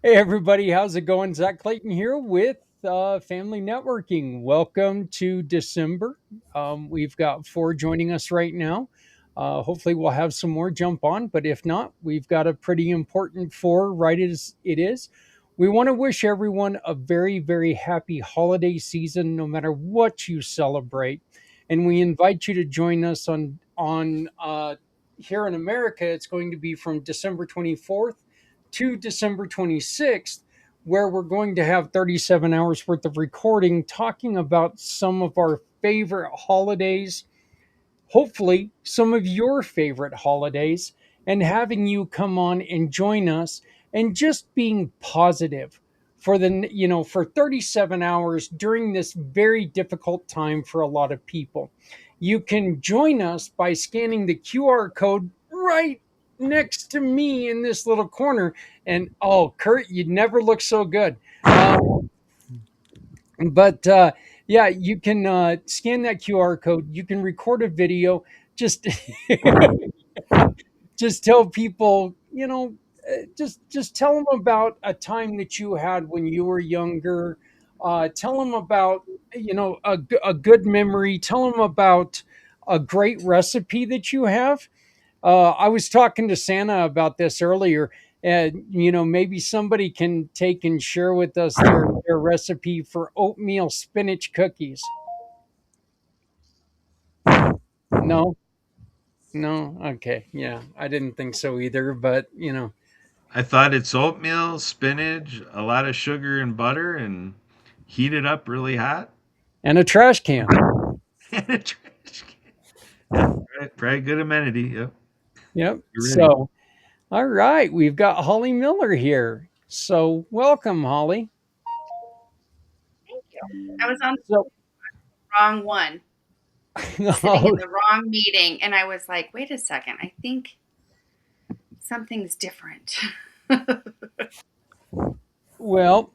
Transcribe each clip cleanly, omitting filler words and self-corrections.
Hey everybody, how's it going? Zak Clayton here with Family Networking. Welcome to December. We've got four joining us right now. Hopefully, we'll have some more jump on, but if not, we've got a pretty important four right as it is. We want to wish everyone a very, very happy holiday season, no matter what you celebrate. And we invite you to join us on here in America. It's going to be from December 24th to December 26th, where we're going to have 37 hours worth of recording talking about some of our favorite holidays, hopefully, some of your favorite holidays, and having you come on and join us and just being positive for 37 hours during this very difficult time for a lot of people. You can join us by scanning the QR code right next to me in this little corner. And oh, Kurt, you never look so good. But yeah, you can scan that QR code. You can record a video. Just just tell people, just tell them about a time that you had when you were younger. Tell them about a good memory. Tell them about a great recipe that you have. I was talking to Santa about this earlier, and maybe somebody can take and share with us their recipe for oatmeal spinach cookies. No, no, okay, yeah, I didn't think so either, but I thought it's oatmeal, spinach, a lot of sugar and butter, and heat it up really hot. and a trash can. And a trash can. Yeah, probably good amenity. Yep, Yep. you're ready. So, all right, we've got Holly Miller here. So, welcome, Holly. Thank you. I was on the So, wrong one, sitting in oh, the wrong meeting, and I was like, wait a second, I think something's different. well,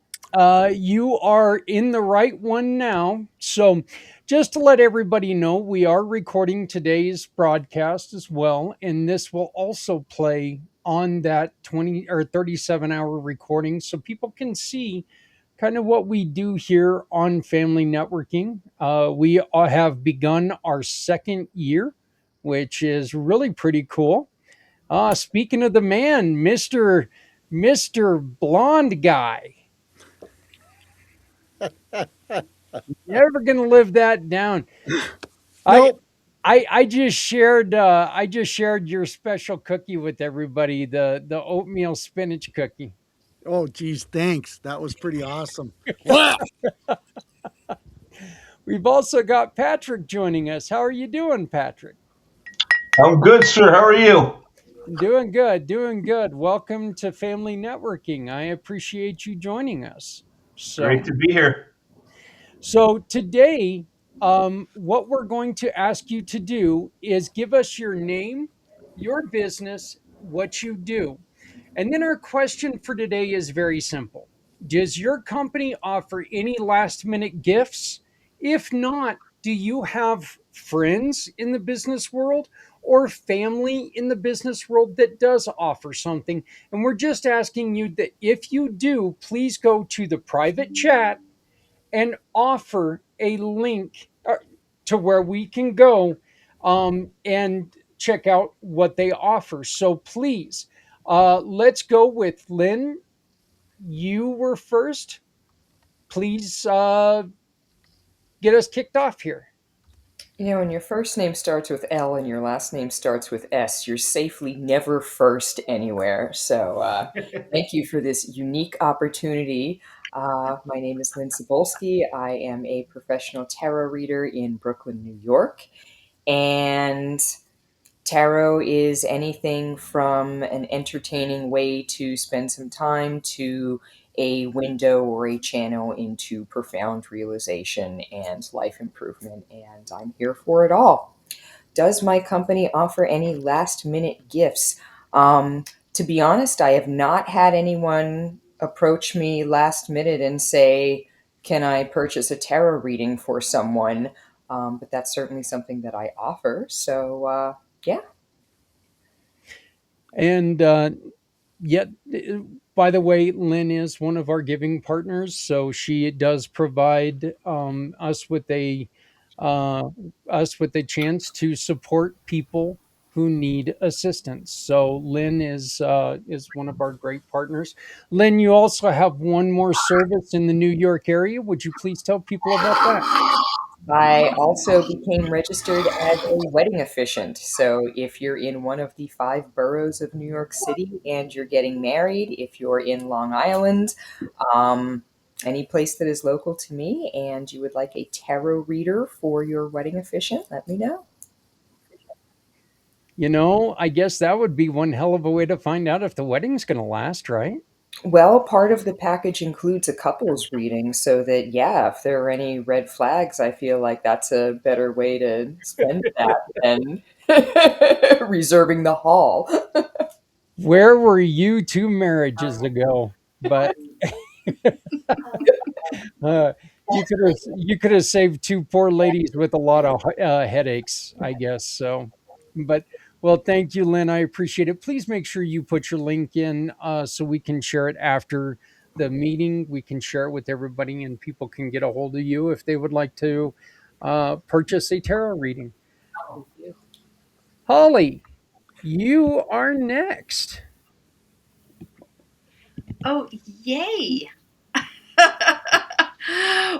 you are in the right one now. So, just to let everybody know, we are recording today's broadcast as well, and this will also play on that 20 or 37-hour recording so people can see kind of what we do here on Family Networking. We have begun our second year, which is really pretty cool. Speaking of the man, Mister Blonde Guy, never gonna live that down. I Nope. I just shared your special cookie with everybody, the oatmeal spinach cookie. Oh, geez, thanks. That was pretty awesome. Wow. We've also got Patrick joining us. How are you doing, Patrick? I'm good, sir. How are you? Doing good, doing good. Welcome to Family Networking. I appreciate you joining us. Great So, to be here. so today, what we're going to ask you to do is give us your name, your business, what you do. And then our question for today is very simple. Does your company offer any last minute gifts? If not, do you have friends in the business world or family in the business world that does offer something? And we're just asking you that if you do, please go to the private chat and offer a link to where we can go and check out what they offer. So please, let's go with Lynn. You were first. Please get us kicked off here. When your first name starts with L and your last name starts with S, you're safely never first anywhere. So, thank you for this unique opportunity. My name is Lynn Cebulski. I am a professional tarot reader in Brooklyn, New York. And tarot is anything from an entertaining way to spend some time to a window or a channel into profound realization and life improvement. And I'm here for it all. Does my company offer any last minute gifts? To be honest, I have not had anyone approach me last minute and say, can I purchase a tarot reading for someone? But that's certainly something that I offer. So, yeah. And yet, by the way, Lynn is one of our giving partners, so she does provide uh, us with a chance to support people who need assistance. So Lynn is one of our great partners. Lynn, you also have one more service in the New York area. Would you please tell people about that? I also became registered as a wedding officiant. So if you're in one of the five boroughs of New York City and you're getting married, if you're in Long Island, um, any place that is local to me, and you would like a tarot reader for your wedding officiant, let me know. I guess that would be one hell of a way to find out if the wedding's going to last, right? Well, part of the package includes a couples reading, so that, yeah, if there are any red flags, I feel like that's a better way to spend that than reserving the hall. Where were you 2 marriages ago? But uh, you could have saved two poor ladies with a lot of headaches, I guess. So, but well, thank you, Lynn. I appreciate it. Please make sure you put your link in so we can share it after the meeting. We can share it with everybody, and people can get a hold of you if they would like to purchase a tarot reading. Holly, you are next. Oh, yay.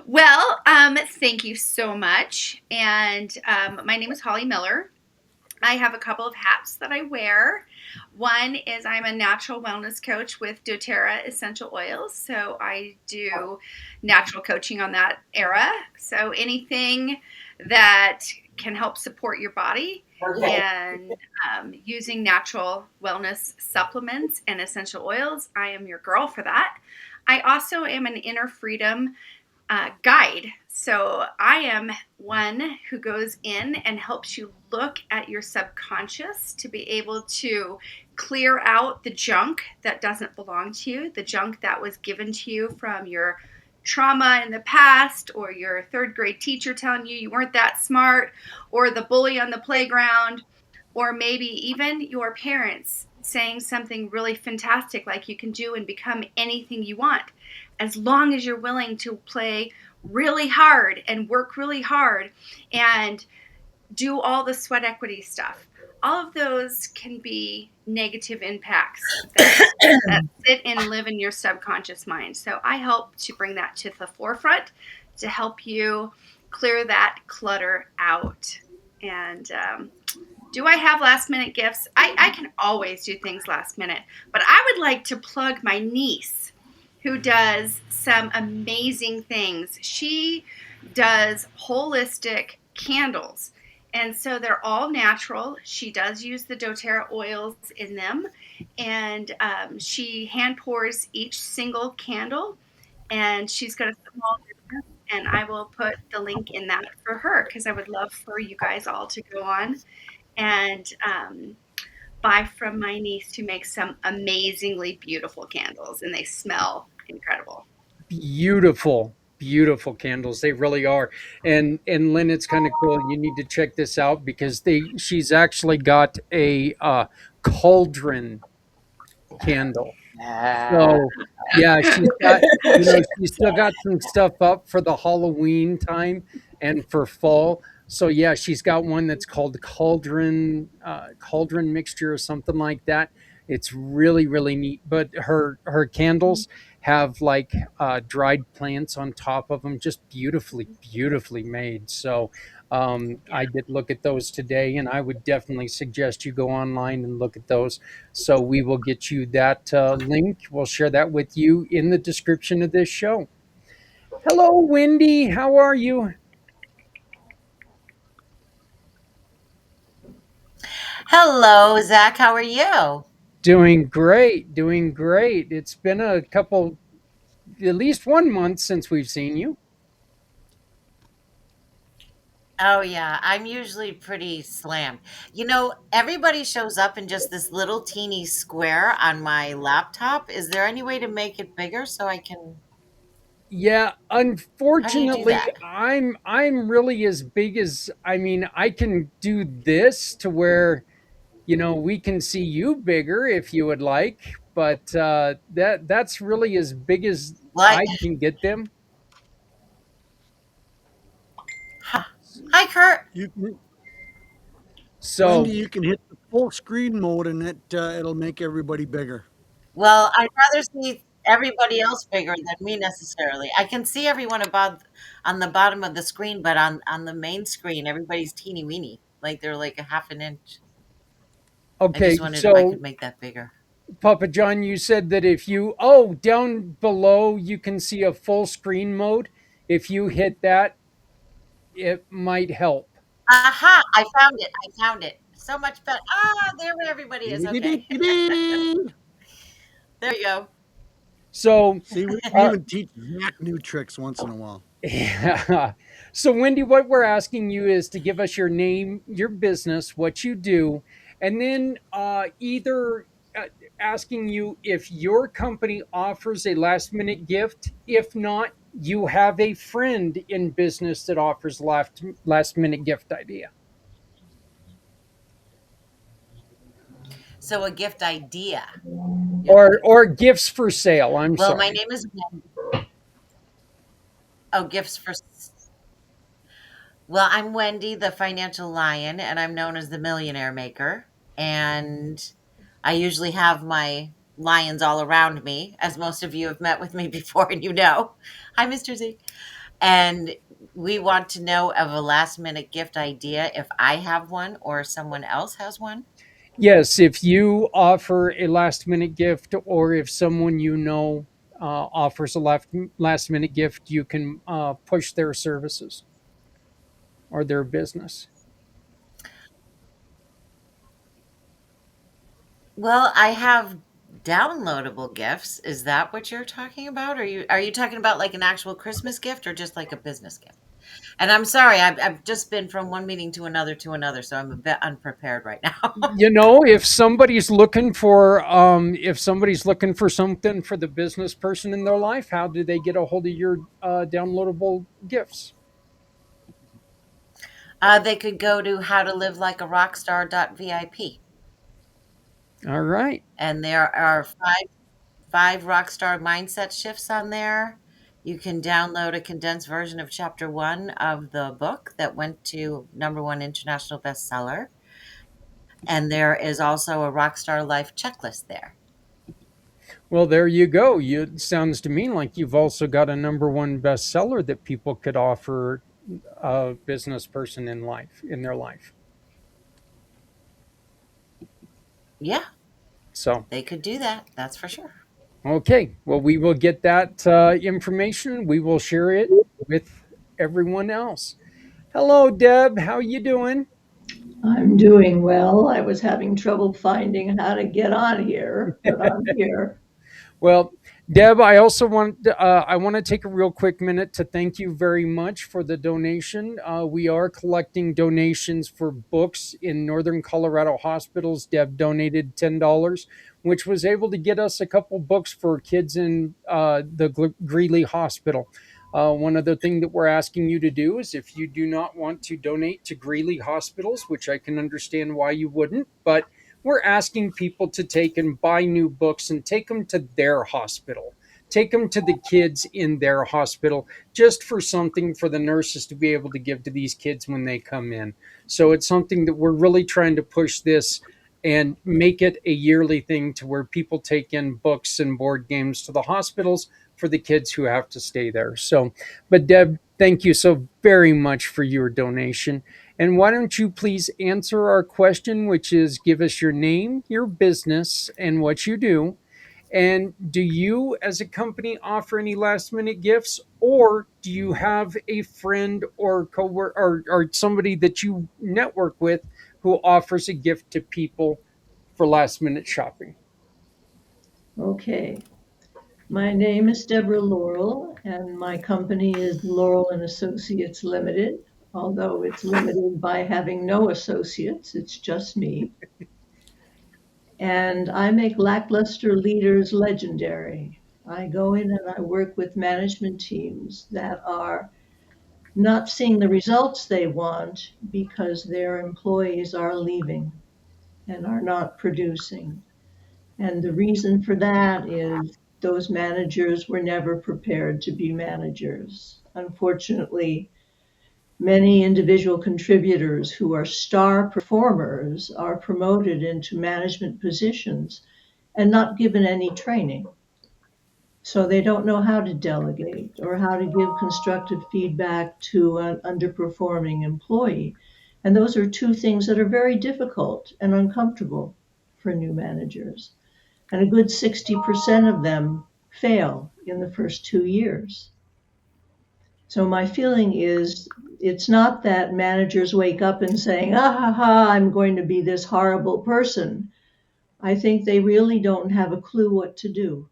Well, thank you so much. And my name is Holly Miller. I have a couple of hats that I wear. One is I'm a natural wellness coach with doTERRA essential oils. So I do natural coaching on that era. So anything that can help support your body and using natural wellness supplements and essential oils, I am your girl for that. I also am an inner freedom guide. So I am one who goes in and helps you look at your subconscious to be able to clear out the junk that doesn't belong to you, the junk that was given to you from your trauma in the past, or your third grade teacher telling you weren't that smart, or the bully on the playground, or maybe even your parents saying something really fantastic like you can do and become anything you want as long as you're willing to play really hard and work really hard and do all the sweat equity stuff. All of those can be negative impacts that sit and live in your subconscious mind. So I help to bring that to the forefront to help you clear that clutter out. And do I have last minute gifts? I can always do things last minute, but I would like to plug my niece who does some amazing things. She does holistic candles. And so they're all natural. She does use the doTERRA oils in them. And she hand pours each single candle. And she's got a small business. And I will put the link in that for her because I would love for you guys all to go on and buy from my niece who makes some amazingly beautiful candles. And they smell incredible. Beautiful, beautiful candles. They really are. And Lynn, it's kind of cool. You need to check this out because she's actually got a cauldron candle. Ah. So yeah, she's still got some stuff up for the Halloween time and for fall. So yeah, she's got one that's called cauldron mixture or something like that. It's really really neat. But her candles have like dried plants on top of them, just beautifully made. So I did look at those today, and I would definitely suggest you go online and look at those. So we will get you that link. We'll share that with you in the description of this show. Hello, Wendy. How are you? Hello, Zach. How are you? Doing great. Doing great. It's been a couple, at least 1 month since we've seen you. Oh, yeah. I'm usually pretty slammed. Everybody shows up in just this little teeny square on my laptop. Is there any way to make it bigger so I can? Yeah, How do you do unfortunately, that? I'm really as big as I can do this to where we can see you bigger if you would like, but that's really as big as Like, I can get them. hi, Kurt. You can, Wendy, So you can hit the full screen mode, and it'll make everybody bigger. Well, I'd rather see everybody else bigger than me necessarily. I can see everyone above on the bottom of the screen, but on the main screen, everybody's teeny weeny, like they're like a half an inch. I okay, just wondered if I so could make that bigger. Papa John, you said that if you down below you can see a full screen mode. If you hit that, it might help. Aha! I found it. I found it. So much better. Ah, there where everybody is. Okay. Dee-dee-dee-dee-dee. There you go. So See, we can uh, even teach Zach new tricks once in a while. yeah. So, Wendy, what we're asking you is to give us your name, your business, what you do, and then either asking you if your company offers a last minute gift. If not, you have a friend in business that offers last minute gift idea So a gift idea. Yeah. or gifts for sale. I'm Well, my sorry. name is Oh, gifts for Well, I'm Wendy, the financial lion, and I'm known as the millionaire maker. And I usually have my lions all around me, as most of you have met with me before and you know. Hi, Mr. Z. And we want to know of a last minute gift idea if I have one or someone else has one. Yes, if you offer a last minute gift or if someone you know offers a last minute gift, you can push their services or their business. Well, I have downloadable gifts. Is that what you're talking about? Are you talking about like an actual Christmas gift or just like a business gift? And I'm sorry, I've just been from one meeting to another, so I'm a bit unprepared right now. You know, if somebody's looking for something for the business person in their life, how do they get a hold of your downloadable gifts? They could go to howtoliveleakearockstar.vip, All right. and there are five rockstar mindset shifts on there. You can download a condensed version of chapter one of the book that went to #1 international bestseller. And there is also a rockstar life checklist there. Well, there you go. It sounds to me like you've also got a number one bestseller that people could offer a business person in their life. Yeah, So, they could do that. That's for sure. okay. Well, we will get that information. We will share it with everyone else. Hello, Deb. How you doing? I'm doing well. I was having trouble finding how to get on here, but I'm here. Well, Deb, I want to take a real quick minute to thank you very much for the donation. We are collecting donations for books in Northern Colorado hospitals. Deb donated $10, which was able to get us a couple books for kids in the Greeley Hospital. One other thing that we're asking you to do is if you do not want to donate to Greeley hospitals, which I can understand why you wouldn't, but we're asking people to take and buy new books and take them to their hospital. Take them to the kids in their hospital just for something for the nurses to be able to give to these kids when they come in. So it's something that we're really trying to push this and make it a yearly thing to where people take in books and board games to the hospitals for the kids who have to stay there. So, but Deb, thank you so very much for your donation. And why don't you please answer our question, which is give us your name, your business, and what you do. And do you, as a company, offer any last minute gifts, or do you have a friend or coworker or somebody that you network with who offers a gift to people for last minute shopping? Okay. My name is Deborah Laurel, and my company is Laurel and Associates Limited, although it's limited by having no associates, it's just me. And I make lackluster leaders legendary. I go in and I work with management teams that are not seeing the results they want because their employees are leaving and are not producing. And the reason for that is those managers were never prepared to be managers. Unfortunately, many individual contributors who are star performers are promoted into management positions and not given any training. So they don't know how to delegate or how to give constructive feedback to an underperforming employee. And those are two things that are very difficult and uncomfortable for new managers. And a good 60% of them fail in the first 2 years. So my feeling is it's not that managers wake up and saying, ah ha ha, I'm going to be this horrible person. I think they really don't have a clue what to do.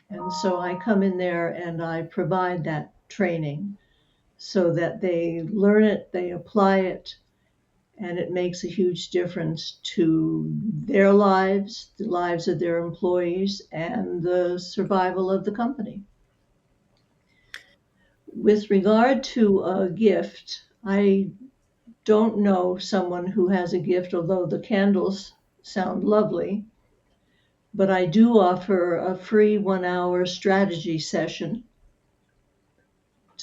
And so I come in there and I provide that training so that they learn it, they apply it, and it makes a huge difference to their lives, the lives of their employees, and the survival of the company. With regard to a gift, I don't know someone who has a gift, although the candles sound lovely. But I do offer a free 1 hour strategy session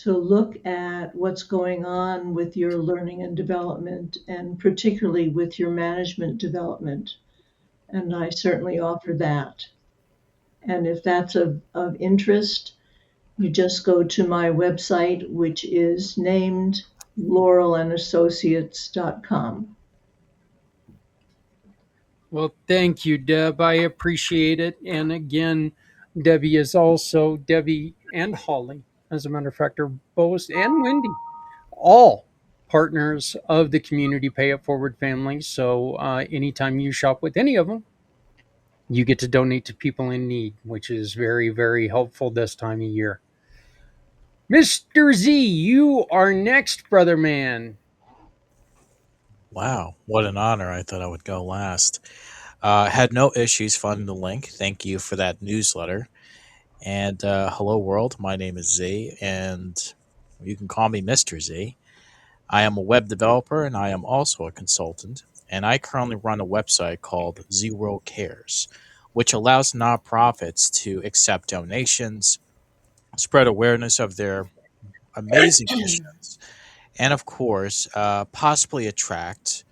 to look at what's going on with your learning and development, and particularly with your management development. And I certainly offer that. And if that's of interest, you just go to my website, which is named laurelandassociates.com. Well, thank you, Deb. I appreciate it. And again, Debbie and Holly, as a matter of fact, are both, and Wendy, all partners of the Community Pay It Forward family. So anytime you shop with any of them, you get to donate to people in need, which is very, very helpful this time of year. Mr. Z, you are next, brother man. Wow, what an honor. I thought I would go last. Had no issues finding the link. Thank you for that newsletter. And hello, world. My name is Z, and you can call me Mr. Z. I am a web developer, and I am also a consultant. And I currently run a website called Z World Cares, which allows nonprofits to accept donations, spread awareness of their amazing missions, and of course, possibly attract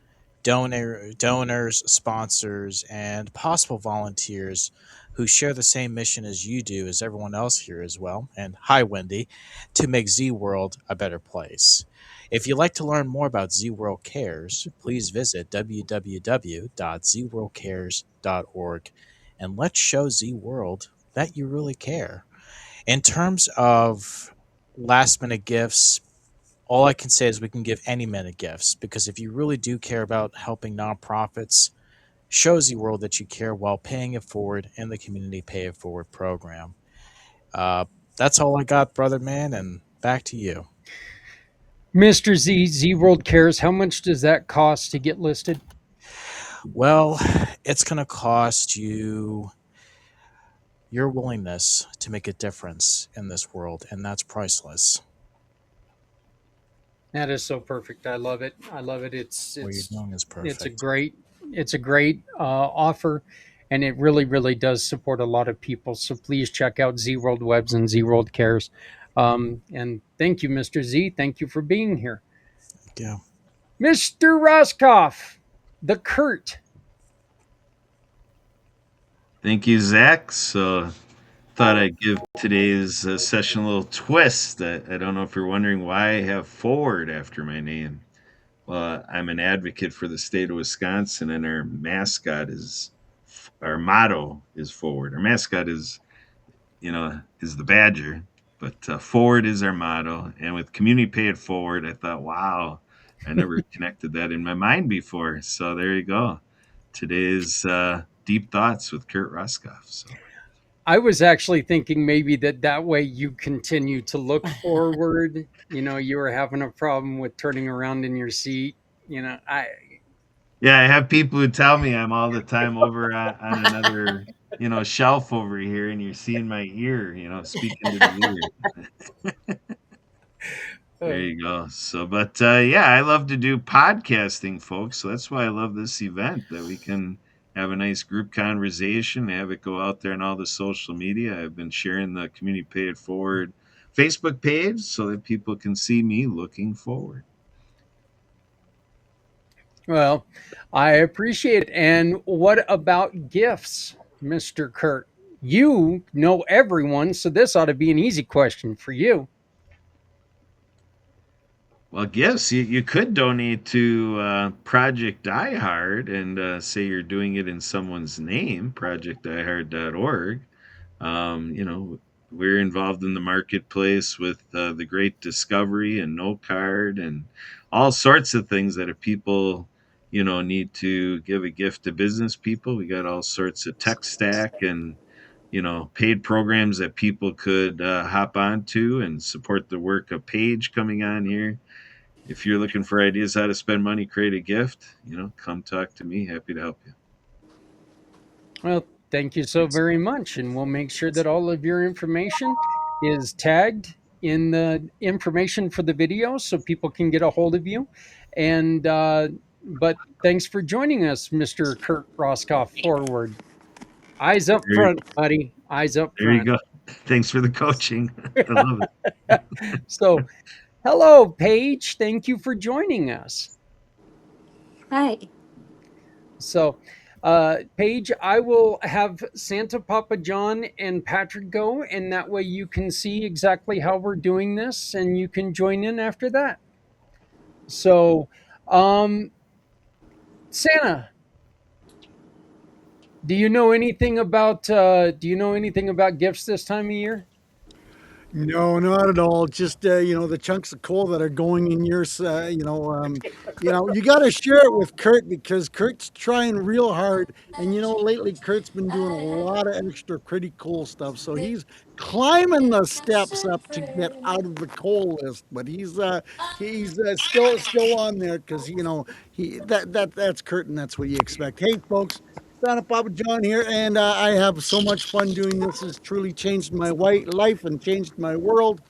donors, sponsors, and possible volunteers who share the same mission as you do, as everyone else here as well. And hi, Wendy, to make Z World a better place. If you'd like to learn more about Z World Cares, please visit www.zworldcares.org and let's show Z World that you really care. In terms of last minute gifts, all I can say is we can give any minute gifts, because if you really do care about helping nonprofits, shows the world that you care while paying it forward in the Community Pay It Forward program. Uh, that's all I got, brother man, and back to you. Mr. Z, Z World Cares, how much does that cost to get listed? Well, it's going to cost you your willingness to make a difference in this world, and that's priceless. That is so perfect. I love it. I love it. What you're doing is It's a perfect. great offer, and it really really does support a lot of people. So please check out Z World Webs and Z World Cares. And thank you, Mr. Z. Thank you for being here, Yeah. Mr. Roscoff, the Kurt. Thank you, Zach. So, thought I'd give today's session a little twist. I don't know if you're wondering why I have Forward after my name. Well, I'm an advocate for the state of Wisconsin, and our motto is Forward. Our mascot is the Badger, but Forward is our motto. And with Community Pay It Forward, I thought, wow, I never connected that in my mind before. So there you go. Today's deep thoughts with Kurt Roskoff. So I was actually thinking maybe that way you continue to look forward. You were having a problem with turning around in your seat. I yeah, I have people who tell me I'm all the time over on another shelf over here, and you're seeing my ear, speaking to the ear. There uh, you go. So, but yeah, I love to do podcasting, folks. So that's why I love this event, that we can have a nice group conversation, have it go out there on all the social media. I've been sharing the Community Pay It Forward Facebook page so that people can see me looking forward. Well, I appreciate it. And what about gifts, Mr. Kurt? You know everyone, so this ought to be an easy question for you. Well, gifts, you could donate to Project diehard and say you're doing it in someone's name, projectdiehard.org. You know, we're involved in the marketplace with the Great Discovery and No Card and all sorts of things that if people, need to give a gift to business people, we got all sorts of tech stack and, paid programs that people could hop onto and support the work of Paige coming on here. If you're looking for ideas how to spend money, create a gift, come talk to me. Happy to help you. Well, thank you so Thanks. very much. And we'll make sure that all of your information is tagged in the information for the video so people can get a hold of you. And, but thanks for joining us, Mr. Kurt Roskoff Forward. Eyes up There, front, buddy. Eyes up there you front. go. Thanks for the coaching. I love it. So, hello, Paige. Thank you for joining us. Hi. So, Paige, I will have Santa Papa John and Patrick go, and that way you can see exactly how we're doing this and you can join in after that. So, Santa, do you know anything about gifts this time of year? No, not at all. Just the chunks of coal that are going in your, you got to share it with Kurt because Kurt's trying real hard, and lately Kurt's been doing a lot of extra pretty cool stuff. So he's climbing the steps up to get out of the coal list, but he's still on there because that's Kurt, and that's what you expect. Hey, folks. Santa Papa John here, and I have so much fun doing this. It's truly changed my life and changed my world.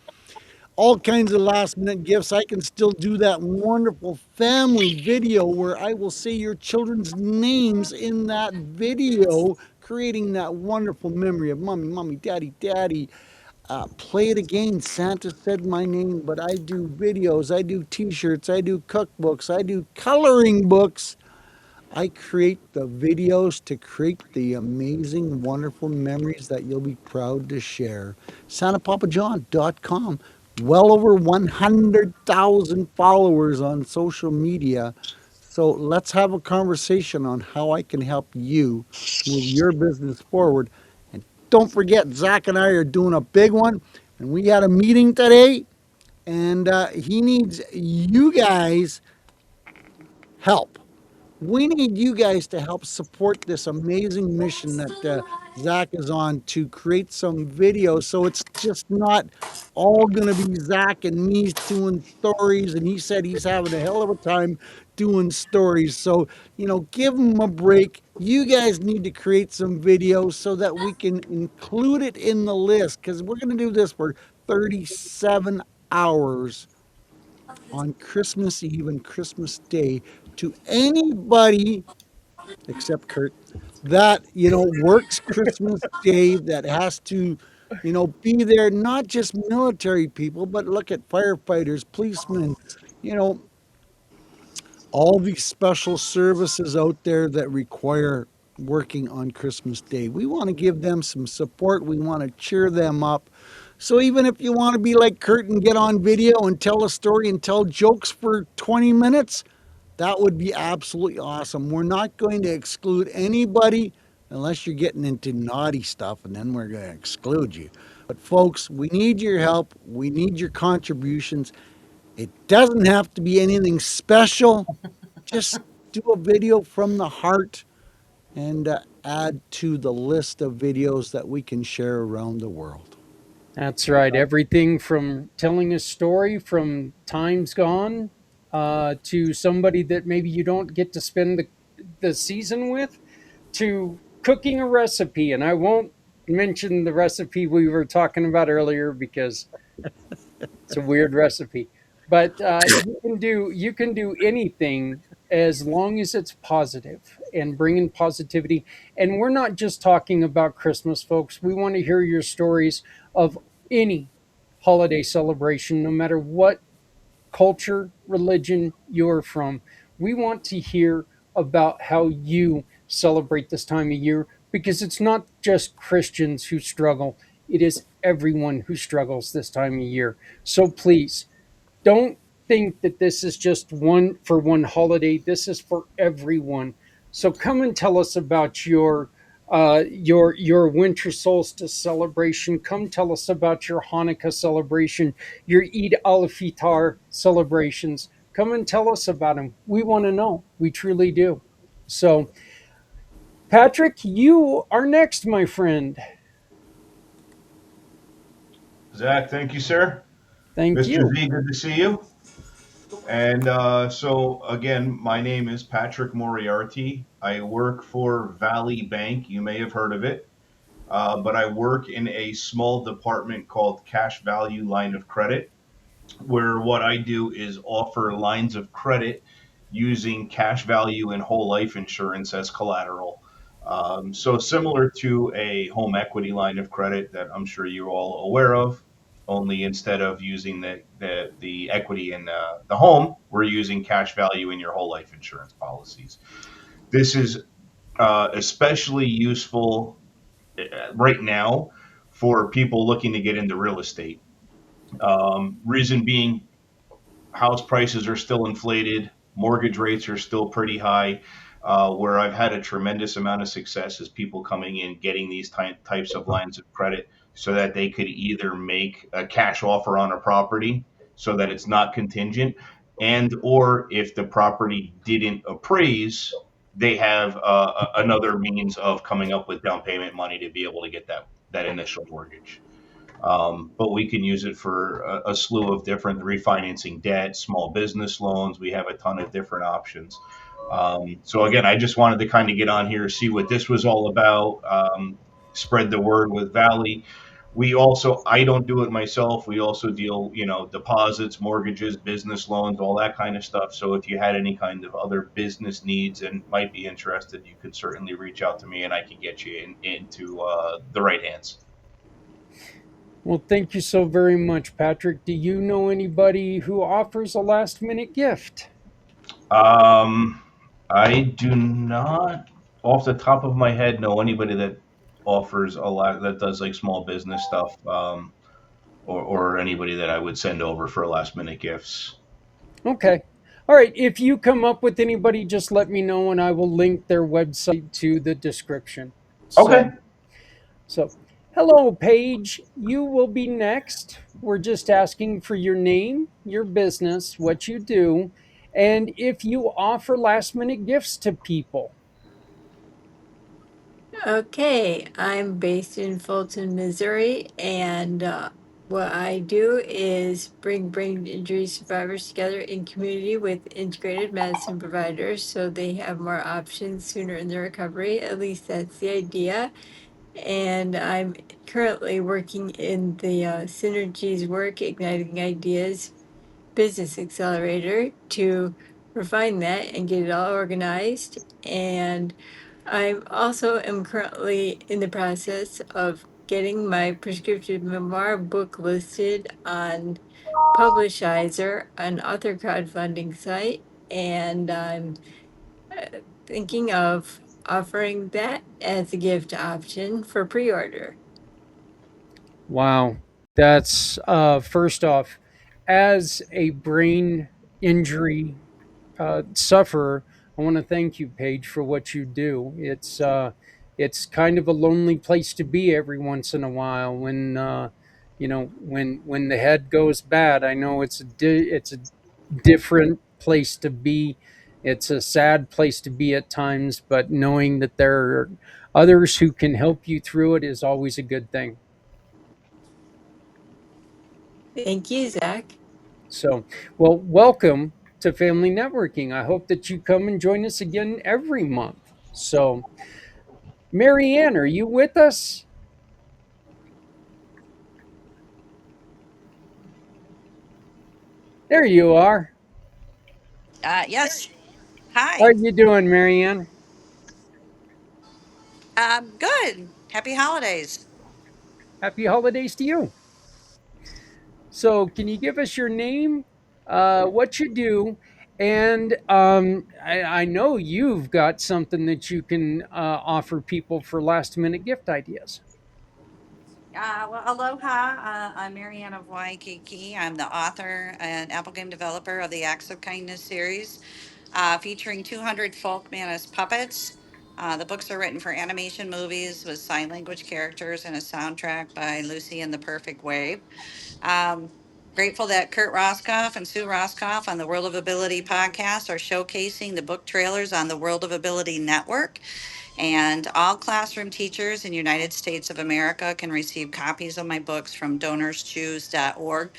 All kinds of last minute gifts. I can still do that wonderful family video where I will say your children's names in that video, creating that wonderful memory of mommy, mommy, daddy, daddy. Play it again. Santa said my name, but I do videos, I do t shirts, I do cookbooks, I do coloring books. I create the videos to create the amazing, wonderful memories that you'll be proud to share. SantaPapaJohn.com. Well over 100,000 followers on social media. So let's have a conversation on how I can help you move your business forward. And don't forget, Zach and I are doing a big one. And we had a meeting today, and he needs you guys' help. We need you guys to help support this amazing mission that Zach is on to create some videos. So it's just not all going to be Zach and me doing stories. And he said he's having a hell of a time doing stories. So, give him a break. You guys need to create some videos so that we can include it in the list because we're going to do this for 37 hours on Christmas Eve and Christmas Day to anybody except Kurt that works Christmas Day that has to be there, not just military people, but look at firefighters, policemen, you know all these special services out there that require working on Christmas Day. We want to give them some support. We want to cheer them up. So even if you want to be like Kurt and get on video and tell a story and tell jokes for 20 minutes, that would be absolutely awesome. We're not going to exclude anybody unless you're getting into naughty stuff, and then we're going to exclude you. But folks, we need your help. We need your contributions. It doesn't have to be anything special. Just do a video from the heart and add to the list of videos that we can share around the world. That's right. Everything from telling a story from times gone to somebody that maybe you don't get to spend the season with, to cooking a recipe. And I won't mention the recipe we were talking about earlier because it's a weird recipe. But you can do anything as long as it's positive and bringing positivity. And we're not just talking about Christmas, folks. We want to hear your stories of any holiday celebration, no matter what culture, religion you're from. We want to hear about how you celebrate this time of year, because it's not just Christians who struggle, it is everyone who struggles this time of year. So please, don't think that this is just one for one holiday. This is for everyone. So come and tell us about your winter solstice celebration. Come tell us about your Hanukkah celebration, your Eid al-Fitr celebrations. Come and tell us about them. We want to know. We truly do. So, Patrick, you are next, my friend. Zach, thank you, sir. Thank Mr. you. Z, good to see you. And so, again, my name is Patrick Moriarty. I work for Valley Bank. You may have heard of it, but I work in a small department called Cash Value Line of Credit, where what I do is offer lines of credit using cash value and whole life insurance as collateral. So similar to a home equity line of credit that I'm sure you're all aware of, only instead of using the equity in the home, we're using cash value in your whole life insurance policies. This is especially useful right now for people looking to get into real estate. Reason being, house prices are still inflated, mortgage rates are still pretty high. Where I've had a tremendous amount of success is people coming in getting these types of lines of credit so that they could either make a cash offer on a property so that it's not contingent, and or if the property didn't appraise, they have another means of coming up with down payment money to be able to get that initial mortgage. But we can use it for a slew of different refinancing debt, small business loans. We have a ton of different options. So again, I just wanted to kind of get on here, see what this was all about, spread the word with Valley. We also, I don't do it myself. We also deal, deposits, mortgages, business loans, all that kind of stuff. So if you had any kind of other business needs and might be interested, you could certainly reach out to me and I can get you into the right hands. Well, thank you so very much, Patrick. Do you know anybody who offers a last minute gift? Um, I do not, off the top of my head, know anybody that offers a lot that does like small business stuff, or anybody that I would send over for last minute gifts. Okay. All right. If you come up with anybody, just let me know and I will link their website to the description. Okay. So, hello, Paige. You will be next. We're just asking for your name, your business, what you do, and if you offer last minute gifts to people. Okay, I'm based in Fulton, Missouri, and what I do is bring brain injury survivors together in community with integrated medicine providers so they have more options sooner in their recovery. At least that's the idea. And I'm currently working in the Synergies Work Igniting Ideas Business Accelerator to refine that and get it all organized. And I also am currently in the process of getting my prescription memoir book listed on Publishizer, an author crowdfunding site, and I'm thinking of offering that as a gift option for pre-order. Wow. That's first off, as a brain injury sufferer, I want to thank you, Paige, for what you do. It's kind of a lonely place to be every once in a while when when the head goes bad. I know it's a different place to be. It's a sad place to be at times, but knowing that there are others who can help you through it is always a good thing. Thank you, Zach. So, well, welcome to Family Networking. I hope that you come and join us again every month. So, Marianne, are you with us? There you are. Yes. How are Hi. you doing, Marianne? Good. Happy holidays. Happy holidays to you. So, can you give us your name, what you do, and I know you've got something that you can offer people for last minute gift ideas. Well, aloha. I'm Marianne of Waikiki. I'm the author and Apple game developer of the Acts of Kindness series, featuring 200 folk manus puppets. The books are written for animation movies with sign language characters and a soundtrack by Lucy and the Perfect Wave. Um, Grateful that Kurt Roscoff and Sue Roscoff on the World of Ability podcast are showcasing the book trailers on the World of Ability Network. And all classroom teachers in the United States of America can receive copies of my books from donorschoose.org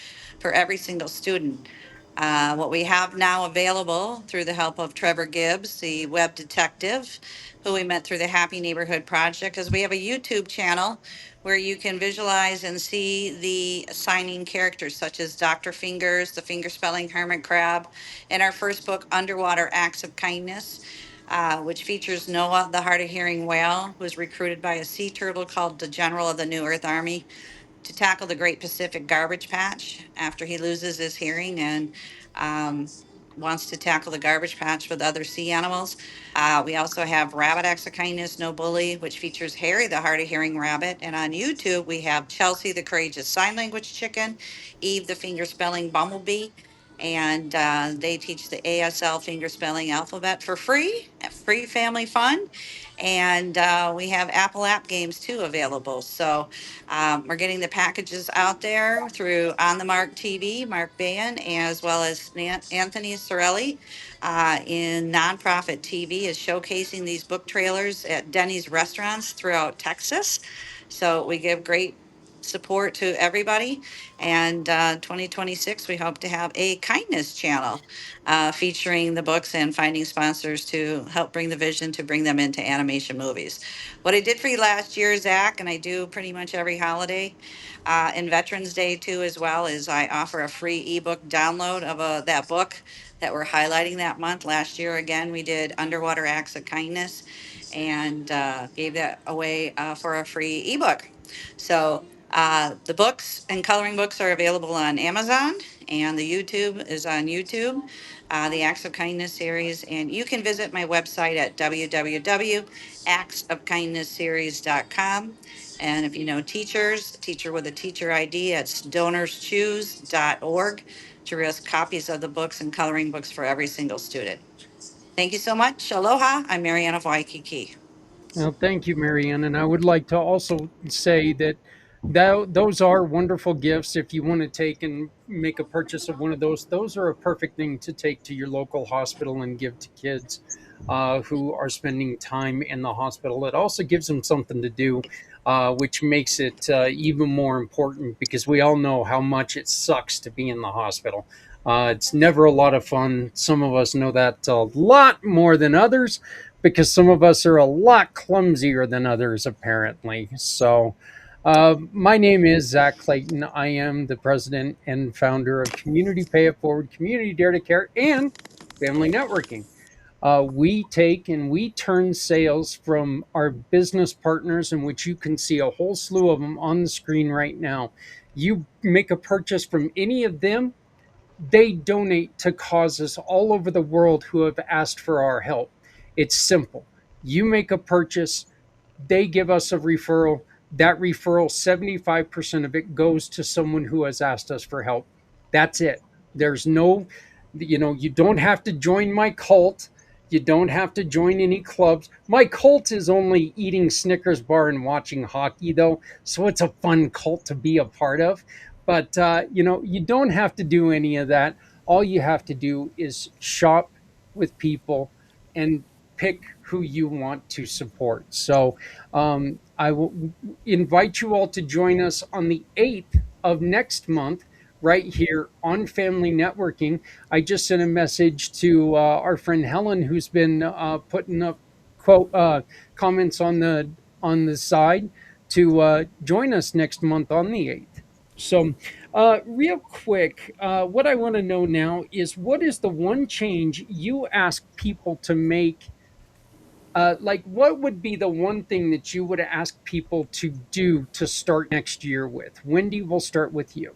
for every single student. What we have now available through the help of Trevor Gibbs, the web detective, who we met through the Happy Neighborhood Project, is we have a YouTube channel where you can visualize and see the signing characters such as Dr. Fingers, the finger spelling hermit crab, and our first book, Underwater Acts of Kindness, which features Noah, the hard of hearing whale, who was recruited by a sea turtle called the General of the New Earth Army to tackle the Great Pacific Garbage Patch after he loses his hearing and um, wants to tackle the garbage patch with other sea animals. We also have Rabbit Acts of Kindness, No Bully, which features Harry, the hard of hearing rabbit. And on YouTube, we have Chelsea, the courageous sign language chicken, Eve, the finger spelling bumblebee. And they teach the ASL finger spelling alphabet for free, free family fun. And we have Apple app games too available. So we're getting the packages out there through On the Mark TV, Mark Bayan, as well as Anthony Sorelli in nonprofit TV is showcasing these book trailers at Denny's restaurants throughout Texas. So we give great support to everybody. And 2026, we hope to have a kindness channel featuring the books and finding sponsors to help bring the vision to bring them into animation movies. What I did for you last year, Zach, and I do pretty much every holiday, and Veterans Day too, as well, is I offer a free ebook download of that book that we're highlighting that month. Last year, again, we did Underwater Acts of Kindness and gave that away for a free ebook. So the books and coloring books are available on Amazon, and the YouTube is on YouTube, the Acts of Kindness series. And you can visit my website at www.actsofkindnessseries.com. And if you know teachers, teacher with a teacher ID, it's donorschoose.org to risk copies of the books and coloring books for every single student. Thank you so much. Aloha. I'm Marianne of Waikiki. Well, thank you, Marianne. And I would like to also say that those are wonderful gifts. If you want to take and make a purchase of one of those are a perfect thing to take to your local hospital and give to kids who are spending time in the hospital. It also gives them something to do, which makes it even more important because we all know how much it sucks to be in the hospital. It's never a lot of fun. Some of us know that a lot more than others because some of us are a lot clumsier than others, apparently. So, my name is Zak Clayton. I am the president and founder of Community Pay It Forward, Community Dare to Care, and Family Networking. We take and we turn sales from our business partners, in which you can see a whole slew of them on the screen right now. You make a purchase from any of them, they donate to causes all over the world who have asked for our help. It's simple. You make a purchase, they give us a referral. That referral, 75% of it goes to someone who has asked us for help. That's it. There's no, you don't have to join my cult. You don't have to join any clubs. My cult is only eating Snickers bar and watching hockey, though. So it's a fun cult to be a part of. But, you don't have to do any of that. All you have to do is shop with people and pick who you want to support. So I will invite you all to join us on the 8th of next month, right here on Family Networking. I just sent a message to our friend Helen, who's been putting up quote comments on the side to join us next month on the 8th. So Real quick, what I want to know now is what is the one change you ask people to make? Like, what would be the one thing that you would ask people to do to start next year with? Wendy, we'll start with you.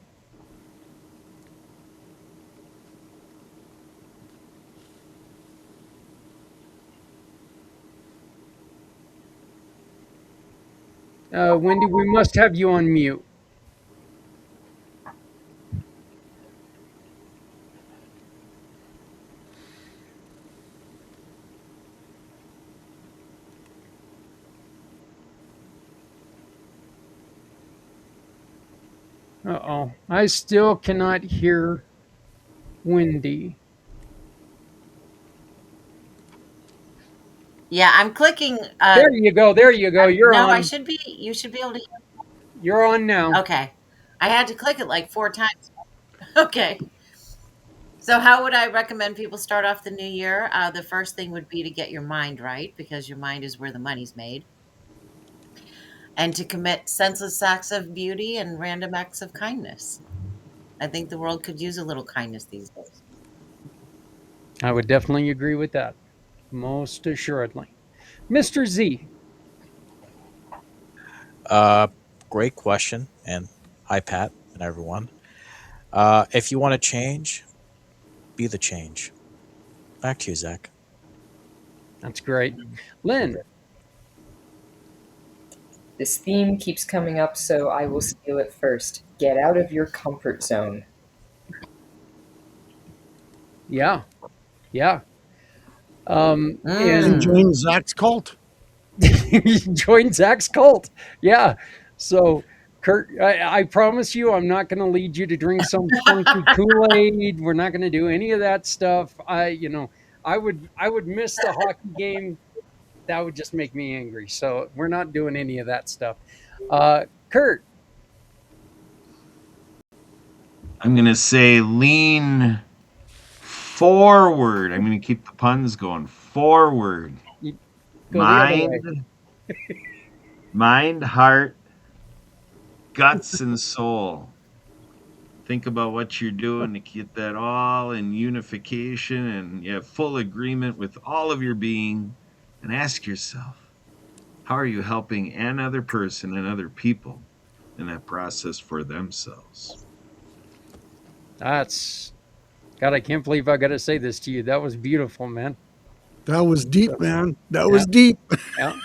Wendy, we must have you on mute. Uh oh. I still cannot hear Wendy. Yeah, I'm clicking. There you go. There you go. You're No, I on. should be. You should be able to. You're on now. Okay, I had to click it like 4 times. Okay. So, how would I recommend people start off the new year? The first thing would be to get your mind right because your mind is where the money's made, and to commit senseless acts of beauty and random acts of kindness. I think the world could use a little kindness these days. I would definitely agree with that. Most assuredly. Mr. Z. Uh, Great question. And hi, Pat, and everyone. If you want to change, be the change. Back to you, Zach. That's great. Lynn. This theme keeps coming up, so I will steal it first. Get out of your comfort zone. Yeah. Yeah. And Mm. And join Zach's cult. join Zach's cult. Yeah. So, Kurt, I promise you, I'm not going to lead you to drink some funky Kool Aid. We're not going to do any of that stuff. I would miss the hockey game. That would just make me angry. So we're not doing any of that stuff. Kurt. I'm going to say lean forward. I'm going to keep the puns going. Forward. You go the other way. Mind, mind, heart, guts, and soul. Think about what you're doing to get that all in unification and you have full agreement with all of your being. And ask yourself, how are you helping another person and other people in that process for themselves? That's God. I can't believe I got to say this to you. That was beautiful, man. That was deep, So, man. That yeah, was deep. yeah.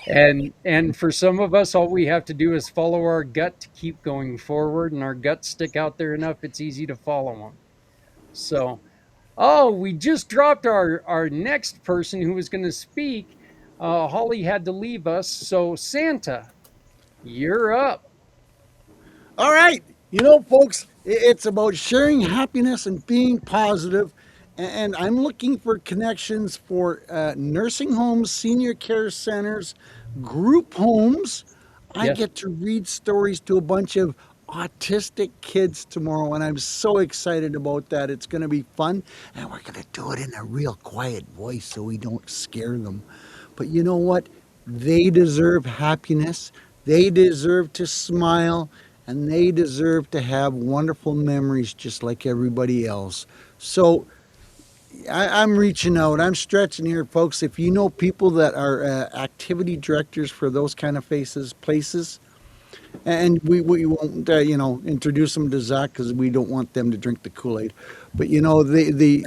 And for some of us, all we have to do is follow our gut to keep going forward, and our guts stick out there enough. It's easy to follow them. So, oh, we just dropped our next person who was going to speak. Holly had to leave us. So, Santa, you're up. All right. You know, folks, it's about sharing happiness and being positive. And I'm looking for connections for nursing homes, senior care centers, group homes. I Yes. get to read stories to a bunch of autistic kids tomorrow, and I'm so excited about that. It's going to be fun, and we're going to do it in a real quiet voice so we don't scare them. But you know what? They deserve happiness, they deserve to smile, and they deserve to have wonderful memories just like everybody else. So I'm reaching out. I'm stretching here, folks. If you know people that are activity directors for those kind of places, and we won't introduce them to Zach because we don't want them to drink the Kool-Aid, but the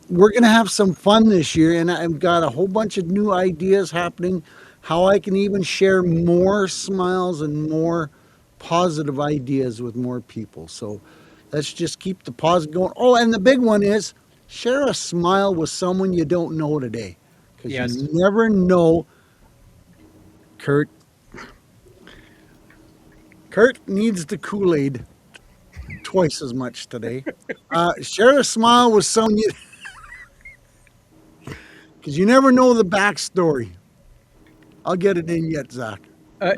we're going to have some fun this year, and I've got a whole bunch of new ideas happening. How I can even share more smiles and more positive ideas with more people. So let's just keep the positive going. Oh, and the big one is share a smile with someone you don't know today, because Yes. you never know. Kurt. Kurt needs the Kool-Aid twice as much today. Share a smile with someone you, because you never know the backstory. I'll get it in yet, Zach. Uh,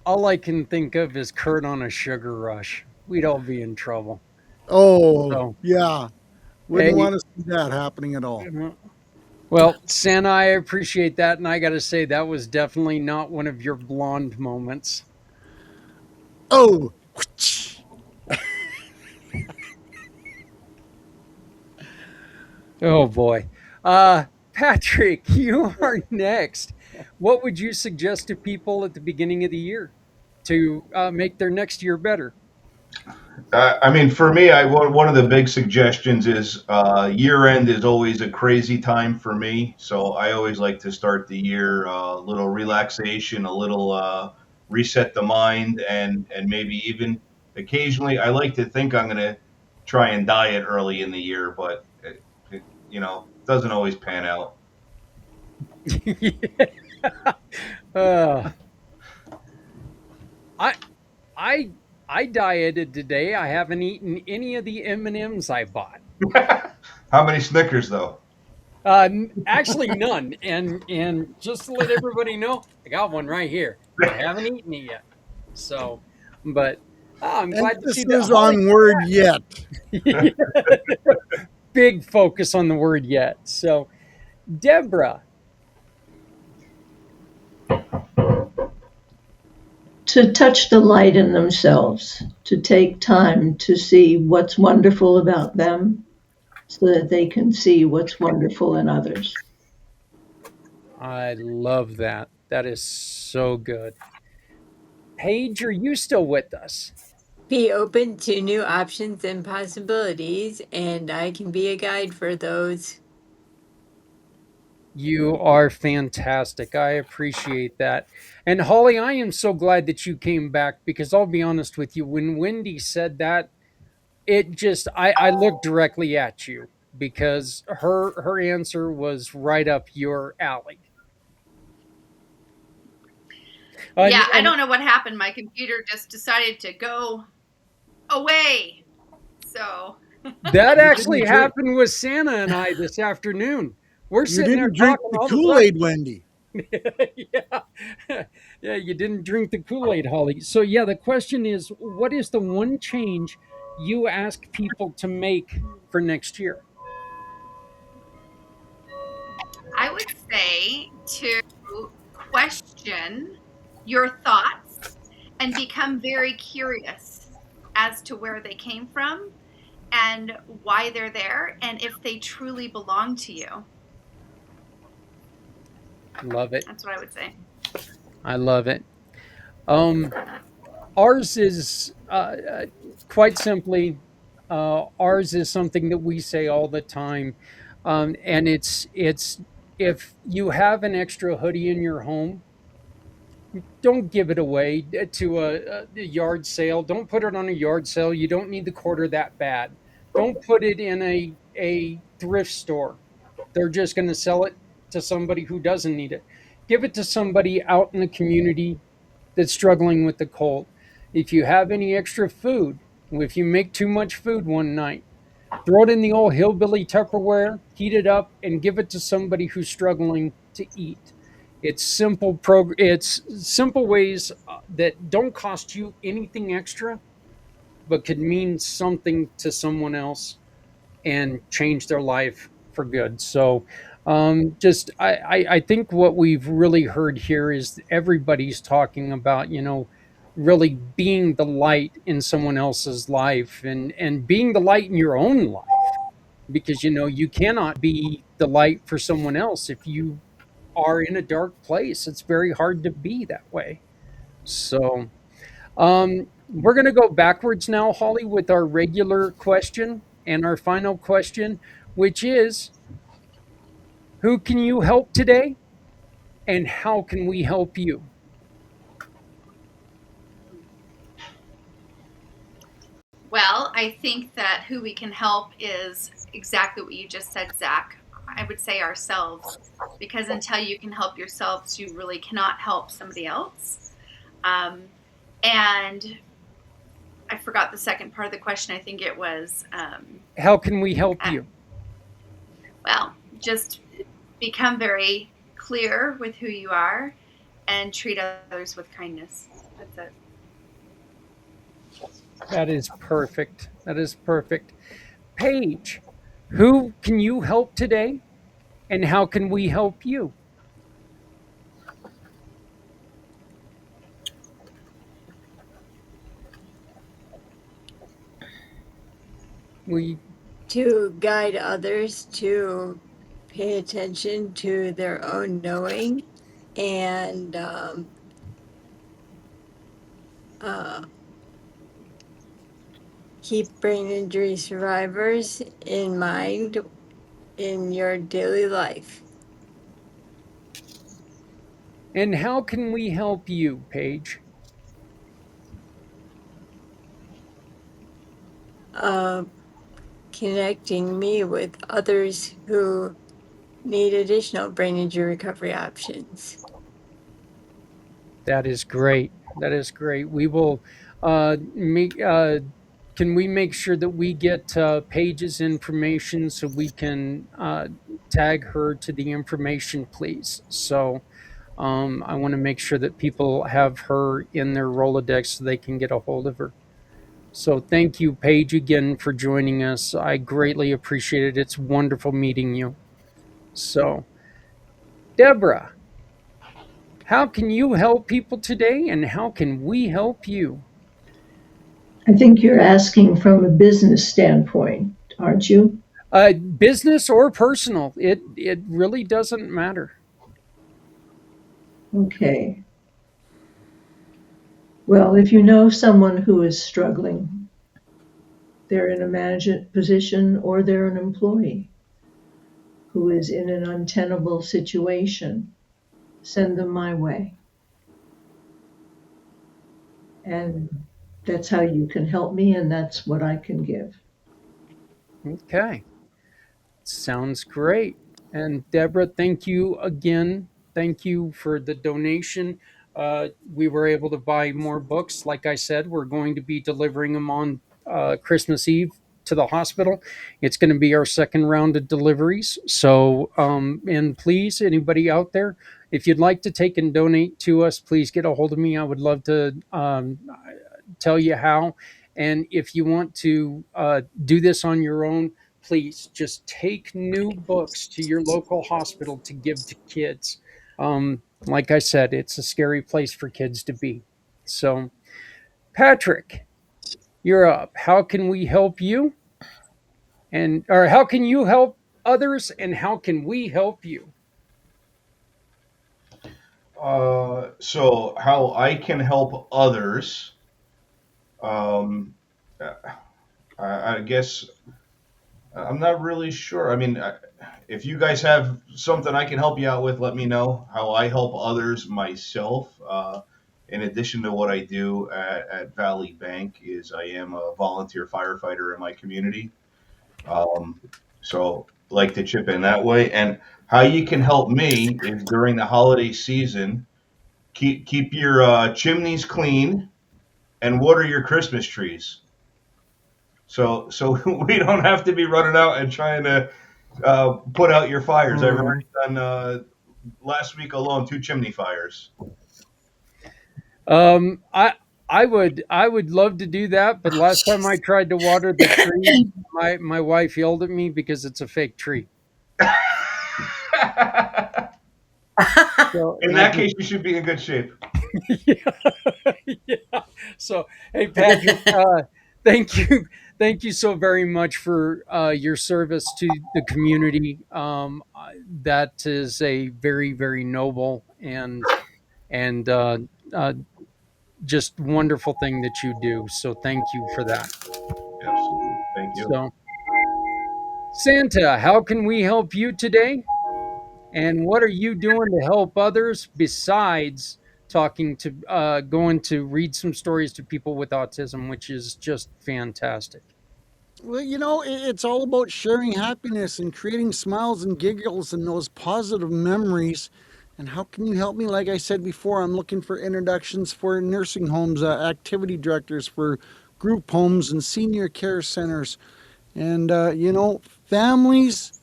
all I can think of is Kurt on a sugar rush. We'd all be in trouble. Oh, So, yeah. Wouldn't hey, want to see that happening at all. well, Santa, I appreciate that. And I got to say, that was definitely not one of your blonde moments. Oh, Oh boy. Patrick, you are next. What would you suggest to people at the beginning of the year to make their next year better? I mean, for me, one of the big suggestions is year end is always a crazy time for me. So I always like to start the year a little relaxation, a little reset the mind, and maybe even occasionally I like to think I'm going to try and diet early in the year, but doesn't always pan out. uh, I I I dieted today. I haven't eaten any of the M&Ms I bought. How many Snickers though? Actually, none. And just to let everybody know, I got one right here. I haven't eaten it yet. So, but I'm glad to see that Emphasis Holly. on word yet. Big focus on the word yet. So, Deborah, To touch the light in themselves, to take time to see what's wonderful about them so that they can see what's wonderful in others. I love that. That is so good. Paige, are you still with us? Be open to new options and possibilities, and I can be a guide for those. You are fantastic. I appreciate that. And Holly, I am so glad that you came back because I'll be honest with you, when Wendy said that, it just I looked directly at you because her answer was right up your alley. Yeah, I And don't know what happened. My computer just decided to go away. So, that You actually didn't drink. happened with Santa and I this afternoon. We're You sitting there didn't drink talking the all of a Kool sudden. Aid, Wendy. Yeah. Yeah, you didn't drink the Kool-Aid, Holly. So yeah, the question is, what is the one change you ask people to make for next year? I would say to question your thoughts and become very curious as to where they came from and why they're there and if they truly belong to you. Love it. That's what I would say. I love it. Um, ours is quite simply, ours is something that we say all the time, and it's if you have an extra hoodie in your home, don't give it away to a yard sale. Don't put it on a yard sale. You don't need the quarter that bad. Don't put it in a thrift store. They're just going to sell it to somebody who doesn't need it. Give it to somebody out in the community that's struggling with the cold. If you have any extra food, if you make too much food one night, throw it in the old hillbilly Tupperware, heat it up, and give it to somebody who's struggling to eat. It's simple ways that don't cost you anything extra, but could mean something to someone else and change their life for good. So, just I think what we've really heard here is everybody's talking about really being the light in someone else's life and being the light in your own life because you cannot be the light for someone else if you are in a dark place. It's very hard to be that way. So, we're going to go backwards now, Holly, with our regular question and our final question, which is, who can you help today and how can we help you? Well, I think that who we can help is exactly what you just said, Zach. I would say ourselves, because until you can help yourselves, you really cannot help somebody else. Um, and I forgot the second part of the question. I think it was, How can we help uh, you? well, just become very clear with who you are and treat others with kindness. That's it. That is perfect. That is perfect. Paige, who can you help today and how can we help you? We to guide others to pay attention to their own knowing and uh, keep brain injury survivors in mind in your daily life. And how can we help you, Paige? Uh, Connecting me with others who need additional brain injury recovery options. That is great. That is great. We will make. Can we make sure that we get Paige's information so we can tag her to the information, please? So I want to make sure that people have her in their Rolodex so they can get a hold of her. So thank you, Paige, again for joining us. I greatly appreciate it. It's wonderful meeting you. So, Deborah, how can you help people today and how can we help you? I think you're asking from a business standpoint, aren't you? Business or personal, it really doesn't matter. Okay. Well, if you know someone who is struggling, they're in a management position or they're an employee who is in an untenable situation, send them my way. And that's how you can help me, and that's what I can give. Okay, sounds great. And Deborah, thank you again. Thank you for the donation. We were able to buy more books. Like I said, we're going to be delivering them on Christmas Eve to the hospital. It's going to be our second round of deliveries. So, and please, anybody out there, if you'd like to take and donate to us, please get a hold of me. I would love to tell you how. And if you want to do this on your own, please just take new books to your local hospital to give to kids. Like I said, it's a scary place for kids to be. So, Patrick, you're up. How can we help you? And or how can you help others? And how can we help you? So how I can help others, um, I guess I'm not really sure. I mean, if you guys have something I can help you out with, let me know. How I help others myself, in addition to what I do at Valley Bank, is I am a volunteer firefighter in my community. Um, so like to chip in that way. And how you can help me is during the holiday season, keep your chimneys clean and water your Christmas trees. So we don't have to be running out and trying to put out your fires. I've Uh, already done last week alone 2 chimney fires. um, I I would love to do that, but last time I tried to water the tree, my wife yelled at me because it's a fake tree. So, In and I that just case, you should be in good shape. yeah, yeah. So, hey, Patrick, thank you, thank you so very much for your service to the community. That is a very, very noble and uh, just wonderful thing that you do. So, thank you for that. Absolutely. Thank you. So, Santa, how can we help you today? And what are you doing to help others besides talking to going to read some stories to people with autism, which is just fantastic. Well, you know, it's all about sharing happiness and creating smiles and giggles and those positive memories. And how can you help me? Like I said before, I'm looking for introductions for nursing homes, activity directors for group homes and senior care centers. And, families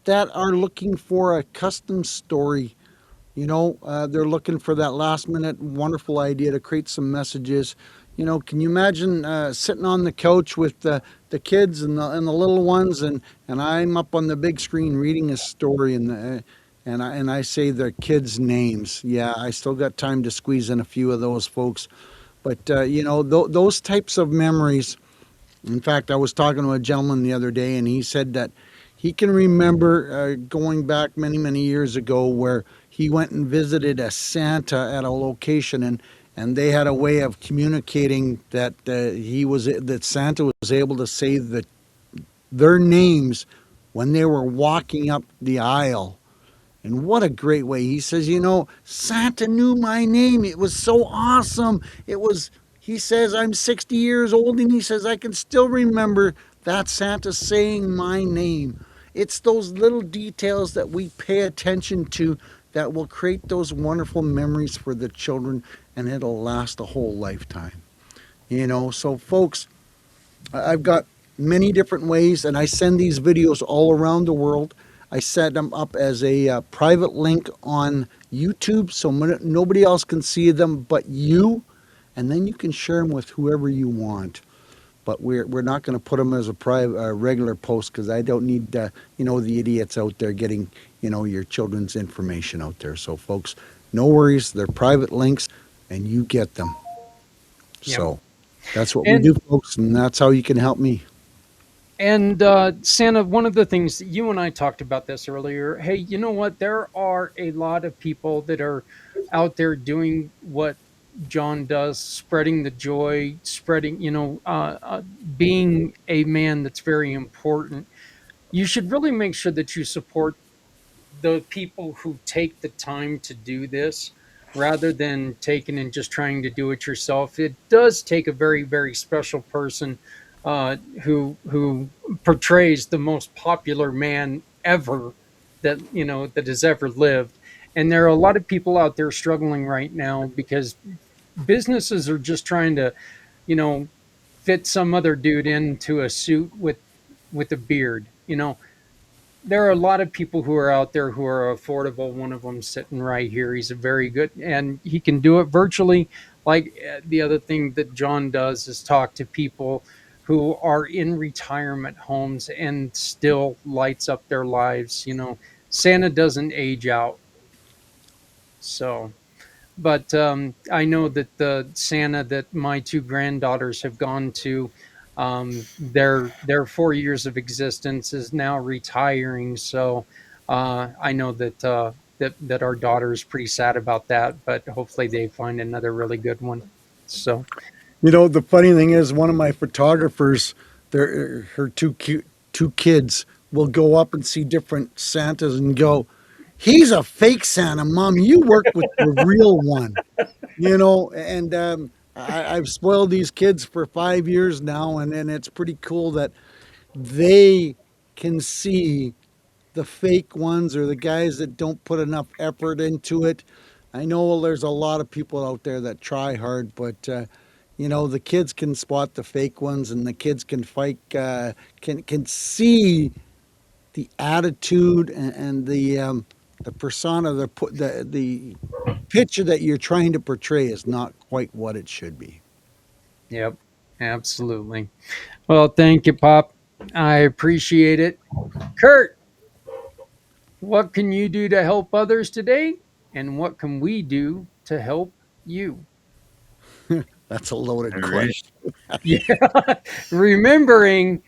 that are looking for a custom story. They're looking for that last minute wonderful idea to create some messages. Can you imagine sitting on the couch with the kids and the little ones, and I'm up on the big screen reading a story, and I say the kids' names. Yeah, I still got time to squeeze in a few of those folks, but those types of memories In fact, I was talking to a gentleman the other day, and he said that he can remember going back many, many years ago where he went and visited a Santa at a location, and they had a way of communicating that that Santa was able to say their names when they were walking up the aisle. And what a great way. He says, Santa knew my name. It was so awesome. He says, I'm 60 years old, and he says, I can still remember that Santa saying my name. It's those little details that we pay attention to that will create those wonderful memories for the children, and it'll last a whole lifetime. So folks, I've got many different ways, and I send these videos all around the world. I set them up as a private link on YouTube so nobody else can see them but you, and then you can share them with whoever you want. But we're not going to put them as a private regular post because I don't need the idiots out there getting your children's information out there. So folks, no worries, they're private links, and you get them. Yep. So that's what we And do, folks, and that's how you can help me. Santa, one of the things that you and I talked about this earlier. Hey, you know what? There are a lot of people that are out there doing what John does, spreading the joy, spreading, being a man that's very important. You should really make sure that you support the people who take the time to do this rather than taking and just trying to do it yourself. It does take a very, very special person who portrays the most popular man ever that has ever lived. And there are a lot of people out there struggling right now because businesses are just trying to, you know, fit some other dude into a suit with a beard. There are a lot of people who are out there who are affordable. One of them sitting right here. He's a very good, and he can do it virtually. Like the other thing that John does is talk to people who are in retirement homes and still lights up their lives. Santa doesn't age out. So, but I know that the Santa that my two granddaughters have gone to, their 4 years of existence is now retiring. So I know that our daughter is pretty sad about that, but hopefully they find another really good one. So The funny thing is, one of my photographers, her two kids, will go up and see different Santas and go, "He's a fake Santa, Mom. You work with the real one." And I've spoiled these kids for 5 years now, and it's pretty cool that they can see the fake ones or the guys that don't put enough effort into it. I know there's a lot of people out there that try hard, but the kids can spot the fake ones, and the kids can fight, can see the attitude and the persona, the picture that you're trying to portray is not quite what it should be. yep, absolutely. Well, thank you, Pop. I appreciate it. Kurt, what can you do to help others today? And what can we do to help you? That's a loaded All right. question. Yeah. Remembering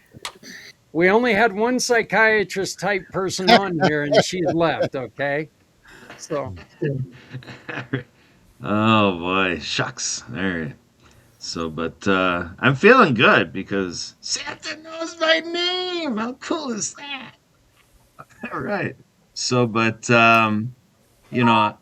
we only had one psychiatrist type person on here and she's left. Okay. So, Oh boy, shucks. All right. So, but I'm feeling good because Santa knows my name. How cool is that? All right. So, but you know,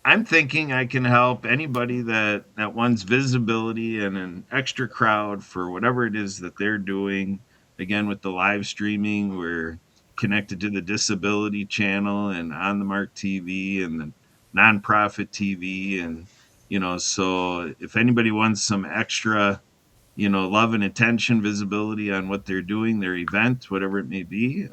I'm thinking I can help anybody that wants visibility and an extra crowd for whatever it is that they're doing. Again, with the live streaming, we're connected to the disability channel and on the Mark TV and the nonprofit TV, and so if anybody wants some extra love and attention, visibility on what they're doing, their event, whatever it may be.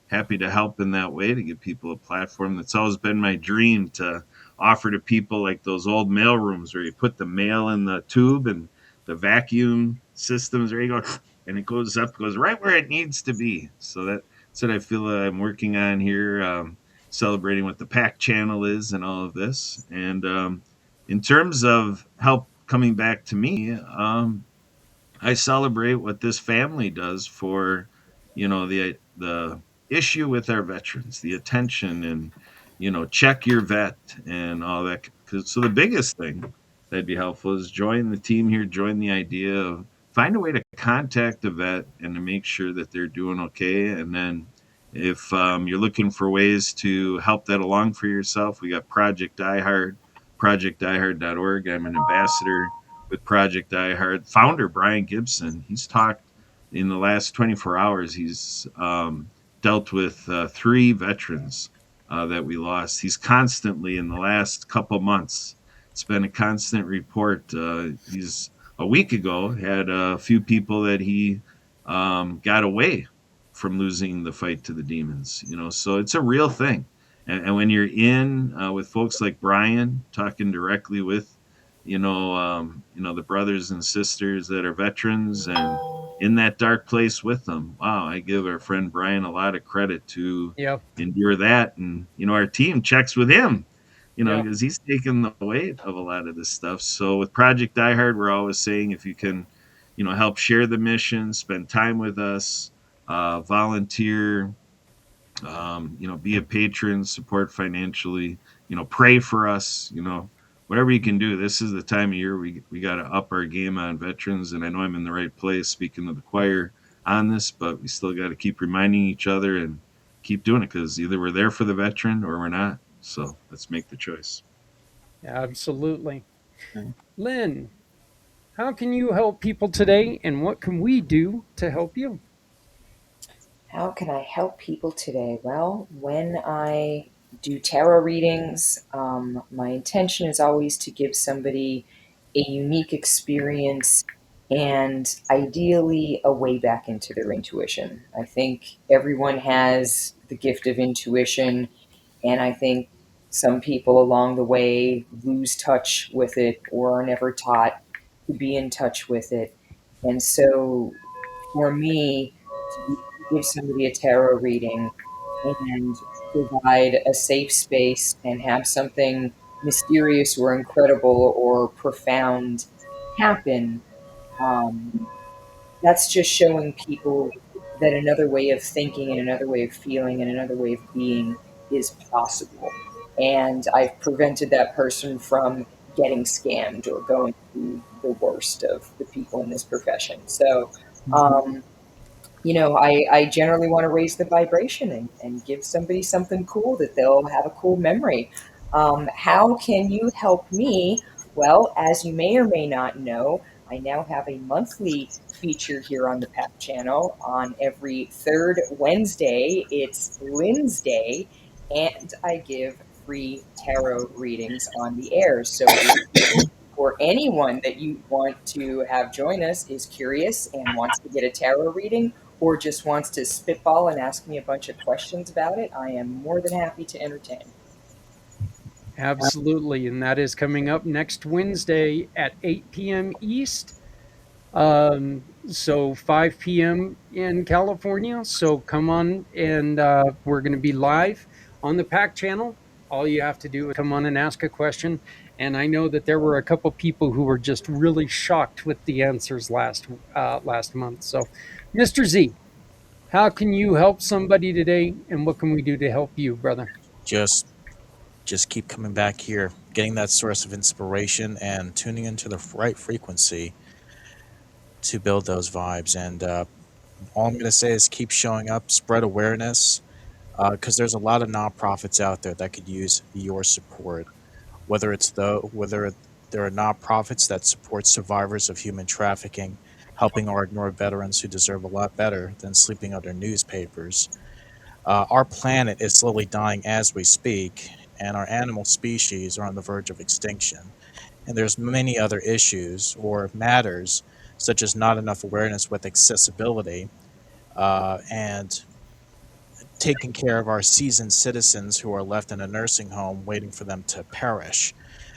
Happy to help in that way to give people a platform. That's always been my dream to offer to people like those old mail rooms where you put the mail in the tube and the vacuum systems where you go and it goes up, goes right where it needs to be. So that's what I feel I'm working on here, celebrating what the PAC channel is and all of this. And in terms of help coming back to me, I celebrate what this family does for, the issue with our veterans, the attention, and check your vet and all that. 'Cause, so the biggest thing that'd be helpful is join the team here, join the idea of find a way to contact the vet and to make sure that they're doing okay. And then if you're looking for ways to help that along for yourself, we got Project iHeart, projectiheart.org. I'm an ambassador with Project iHeart. Founder Brian Gibson, he's talked in the last 24 hours. He's dealt with three veterans that we lost. He's constantly in the last couple months. It's been a constant report. He's a week ago had a few people that he got away from losing the fight to the demons. So it's a real thing. And when you're in with folks like Brian, talking directly with the brothers and sisters that are veterans and in that dark place with them. Wow, I give our friend Brian a lot of credit to Yeah. endure that. And our team checks with him, Yeah. because he's taking the weight of a lot of this stuff. So with Project iHeart, we're always saying if you can, help share the mission, spend time with us, volunteer, be a patron, support financially, pray for us, whatever you can do. This is the time of year we got to up our game on veterans. And I know I'm in the right place speaking to the choir on this, but we still got to keep reminding each other and keep doing it because either we're there for the veteran or we're not. So let's make the choice. Absolutely. Okay. Lynn, how can you help people today, and what can we do to help you? How can I help people today? Well, when I do tarot readings, my intention is always to give somebody a unique experience and ideally a way back into their intuition. I think everyone has the gift of intuition, and I think some people along the way lose touch with it or are never taught to be in touch with it. And so for me, to be able to give somebody a tarot reading and provide a safe space and have something mysterious or incredible or profound happen, um, that's just showing people that another way of thinking and another way of feeling and another way of being is possible. And I've prevented that person from getting scammed or going through the worst of the people in this profession. So, um, I generally want to raise the vibration and give somebody something cool that they'll have a cool memory. How can you help me? Well, as you may or may not know, I now have a monthly feature here on the PAP channel. On every third Wednesday, it's Lynn's Day, and I give free tarot readings on the air. So if you or anyone that you want to have join us is curious and wants to get a tarot reading, or just wants to spitball and ask me a bunch of questions about it, I am more than happy to entertain. Absolutely. And that is coming up next Wednesday at 8 p.m. East. So 5 p.m. in California. So come on, and we're going to be live on the PAC channel. All you have to do is come on and ask a question. And I know that there were a couple people who were just really shocked with the answers last month. So, Mr. Z, how can you help somebody today, and what can we do to help you, brother? Just just keep coming back here, getting that source of inspiration and tuning into the right frequency to build those vibes. And all I'm going to say is keep showing up, spread awareness, because there's a lot of nonprofits out there that could use your support. Whether there are nonprofits that support survivors of human trafficking, helping or ignore veterans who deserve a lot better than sleeping under newspapers. Our planet is slowly dying as we speak, and our animal species are on the verge of extinction. And there's many other issues or matters, such as not enough awareness with accessibility, and taking care of our seasoned citizens who are left in a nursing home waiting for them to perish.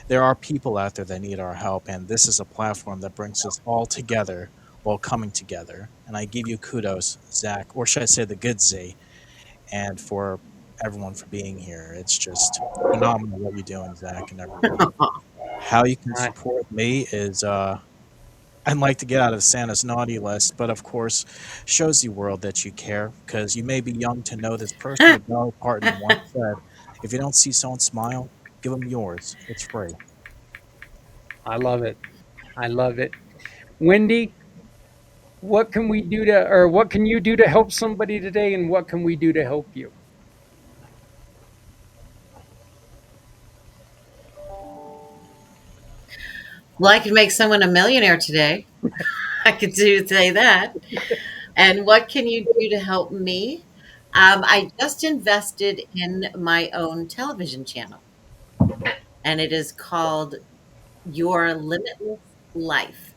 There are people out there that need our help, and this is a platform that brings us all together while coming together. And I give you kudos, Zach, or should I say the good Z, and for everyone for being here. It's just phenomenal what you're doing, Zach, and everyone. How you can I, support me is I'd like to get out of Santa's naughty list, but of course, shows the world that you care because you may be young to know this person, but Dolly Parton once said, if you don't see someone smile, give them yours. It's free. I love it. I love it. Wendy, what can we do to, or what can you do to help somebody today, and what can we do to help you? Well, I could make someone a millionaire today. I could do say that. And what can you do to help me? I just invested in my own television channel, and it is called Your Limitless Life.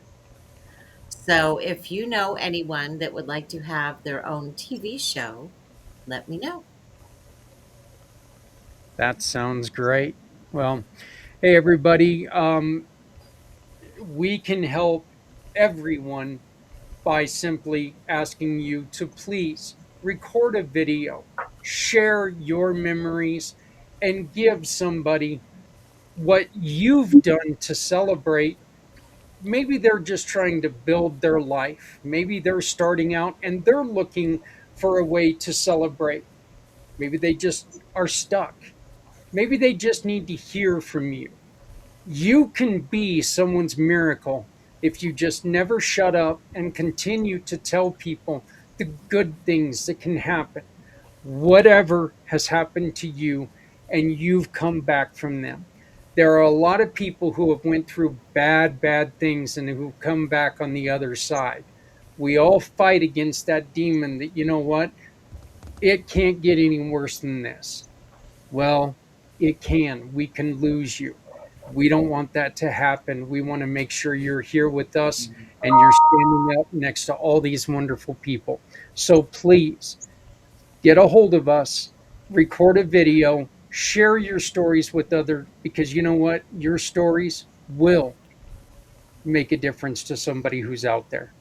So if you know anyone that would like to have their own TV show, let me know. That sounds great. Well, hey, everybody. We can help everyone by simply asking you to please record a video, share your memories, and give somebody what you've done to celebrate. Maybe they're just trying to build their life. Maybe they're starting out and they're looking for a way to celebrate. Maybe they just are stuck. Maybe they just need to hear from you. You can be someone's miracle if you just never shut up and continue to tell people the good things that can happen, whatever has happened to you, and you've come back from them. There are a lot of people who have went through bad things and who come back on the other side. We all fight against that demon that, you know what, it can't get any worse than this. Well, it can. We can lose you. We don't want that to happen. We want to make sure you're here with us and you're standing up next to all these wonderful people. So please get a hold of us, record a video, share your stories with others, because you know what? Your stories will make a difference to somebody who's out there.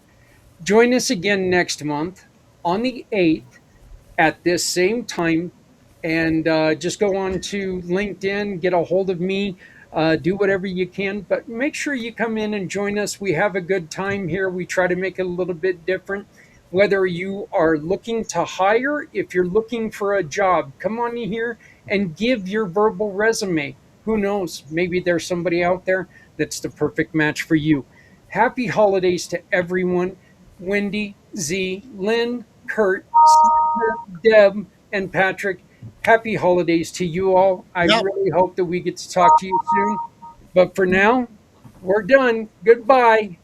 Join us again next month on the 8th at this same time, and just go on to LinkedIn, get a hold of me, do whatever you can, but make sure you come in and join us. We have a good time here. We try to make it a little bit different. Whether you are looking to hire, if you're looking for a job, come on in here and give your verbal resume. Who knows? Maybe there's somebody out there that's the perfect match for you. Happy holidays to everyone. Wendy, Z, Lynn, Kurt, Deb, and Patrick, happy holidays to you all. I Yep. really hope that we get to talk to you soon. But for now, we're done. Goodbye.